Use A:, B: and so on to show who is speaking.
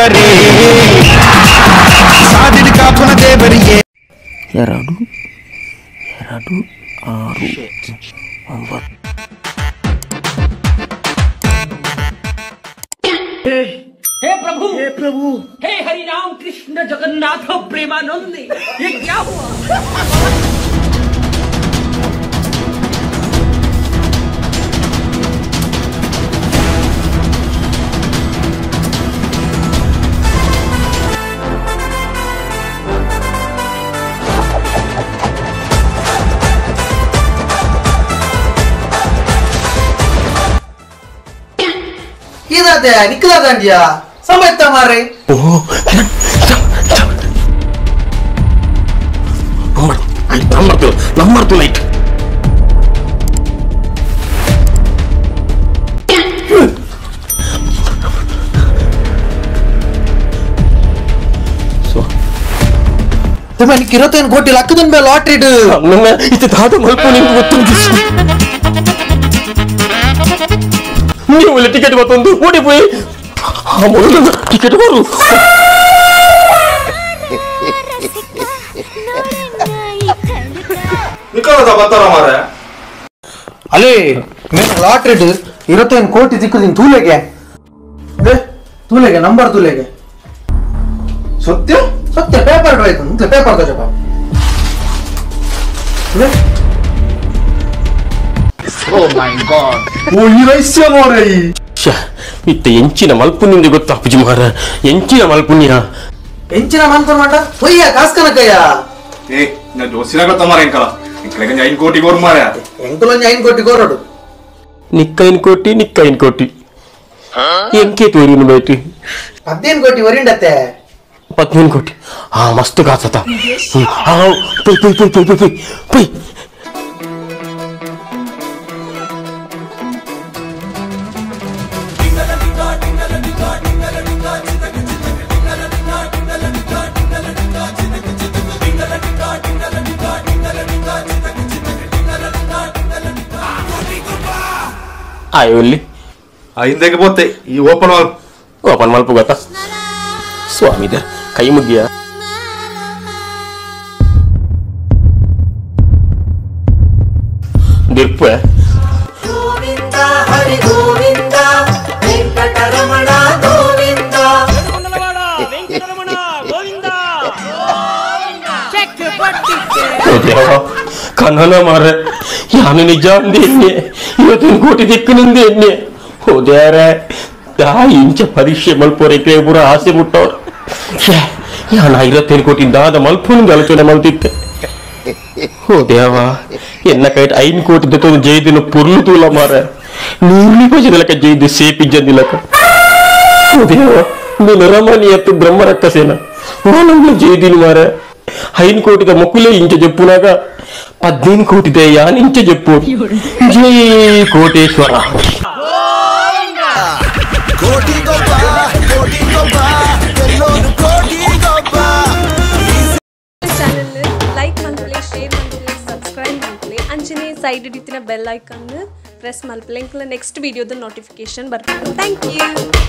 A: ದೇವರೇ ಸಾದಿನ ಕಾಪುನ ದೇವರಿಗೆ 2 6 9
B: हे प्रभु हे हरि राम कृष्ण जगन्नाथ प्रेमानंद ये क्या हुआ
C: निकला दांडिया समझता मारे
A: नंबर तो लाइट
C: तुम्हें 25 ಕೋಟಿ ಲಕ್ಕದನ್ ಮೇಲೆ ಲಾಟರಿ
A: ಇದು ದಾದ ಮಲ್ಪ ನಿಮ್ಗೆ ಗೊತ್ತುಂಟು ನೀವು ಟಿಕೆಟ್ ಗೊತ್ತೊಂದು ಓಡಿపోయి ಆ ಮೊದಲು ಟಿಕೆಟ್ ಬರು
D: ನಿಕಲದ ಬತ್ತಾರ ಮಾರೆ
C: ಅಲೇ ಮೇಲೆ ಲಾಟರಿ 25 ಕೋಟಿ ಸಿಕ್ಕುದಿನ್ ತೂಲೆಗೆ ನಂಬರ್ ತೂಲೆಗೆ
D: ಸತ್ಯ
C: ಸತ್ಯ ಪೇಪರ್ ಡ್ರೈವ್ ಅಂತ ಪೇಪರ್ ತಜಪ
D: ಓ ಮೈ ಗಾಡ್ ಓ ಈ ರಹಸ್ಯ ಮಾರೆ
A: ಇತ್ತ ಎಂಚಿನ ಮಲ್ಪುಣ್ಯ ಗೊತ್ತಾ ಅಪ್ಪಜಿ ಮಾರ ಎಂಚಿನ ಮಲ್ಪುಣ್ಯ
C: ಎಂಚಿನ ಮನ್ಪುಣ್ಯ ಮಾಡ ಹೊಯ್ಯ ಕಾಸ್ಕನಕಯ್ಯ
D: ಏ ನಾ ದೋಸಿನ ಗೊತ್ತಾ ಮಾರೆ ಎಂಕಲ ಇಂಕಲೆಗೆ 9 ಕೋಟಿ ಗೋರ್ ಮಾರೆ
C: ಎಂಕಲೊಂದು 9 ಕೋಟಿ ಗೋರಡು
A: ನಿಕ್ಕ 9 ಕೋಟಿ ಎಂಕೆ ತೋರಿನು ಬೇಟಿ
C: 15 ಕೋಟಿ ವರಿಂಡತ್ತೆ
A: 15 ಕೋಟಿ ಹಾ ಮಸ್ತ್ ಕಾಸತ ಹಾ ಪೈ ಆಯೋಲ್ಲಿ
D: ಹಿಂದೆಗೆ ಬೋತೆ ಈ ಓಪನ್
A: ಮಲ್ಪ ಗೊತ್ತಾ ಸ್ವಾಮಿದ ಕೈ ಮುಗಿಯ ದಿರ್ಪ
C: ಗೋವಿಂದ ಹರಿ ಗೋವಿಂದ ವೆಂಕಟರಮಣ ಗೋವಿಂದ
B: ವೆಂಕಟರಮಣ ಗೋವಿಂದ ಚೆಕ್
A: ಕನ್ನಡ ಮಾರ ಯಾನು ನಿಜ ಅಂದೆ 25 ಕೋಟಿ ದಿಕ್ಕನಿಂದ ಎಣ್ಣೆ ಹೋದ್ಯಾರ ಇಂಚ ಪರೀಕ್ಷೆ ಮಲ್ಪೋರಕ್ಕೆ ಪೂರ ಆಸೆ ಮುಟ್ಟವ್ರು ಯಾನ 25 ಕೋಟಿ ದಾದ ಮಲ್ಪೋನಿಂದ ಆಲೋಚನೆ ಮಲ್ತಿತ್ತೆ ಹೋದ್ಯಾವ ಎನ್ನ ಕೈಟ್ 5 ಕೋಟಿ ದತ್ತೊಂದು ಜೈದಿನ ಪುರ್ಲು ತೂಲ ಮಾರ ನೀರ್ಲಿ ಪಜದಲಕ ಜೈದು ಸೇಪಿಜ್ಜದಿಲಕ ಹೋದ್ಯಾವ ನೀನು ರಮಣೀಯತ್ತು ಬ್ರಹ್ಮ ರಕ್ಕಸೇನ ನಮ್ಗೆ ಜೈದಿನ ಮಾರ 5 ಕೋಟಿದ ಮಕ್ಕಳೇ ಇಂಚ ಜಪ್ಪುನಾಗ 15 ಕೋಟಿದ ಯಾನ್ ಇಂಚ ಜಪ್ಪು ಜೈ ಕೋಟೇಶ್ವರ
E: ಲೈಕ್ ಮಲ್ಪಲೆ ಶೇರ್ ಮಲ್ಪಲೆ ಸಬ್ಸ್ಕ್ರೈಬ್ ಮಲ್ಪಲೆ ಅಂಚನೆ ಸೈಡ್ ಇಡಿತಿನ ಬೆಲ್ ಐಕಾನ್ ಪ್ರೆಸ್ ಮಲ್ಪಲೆ ನೆಕ್ಸ್ಟ್ ವಿಡಿಯೋದ ನೋಟಿಫಿಕೇಶನ್ ಬರ್ತದೆ ಥ್ಯಾಂಕ್ ಯು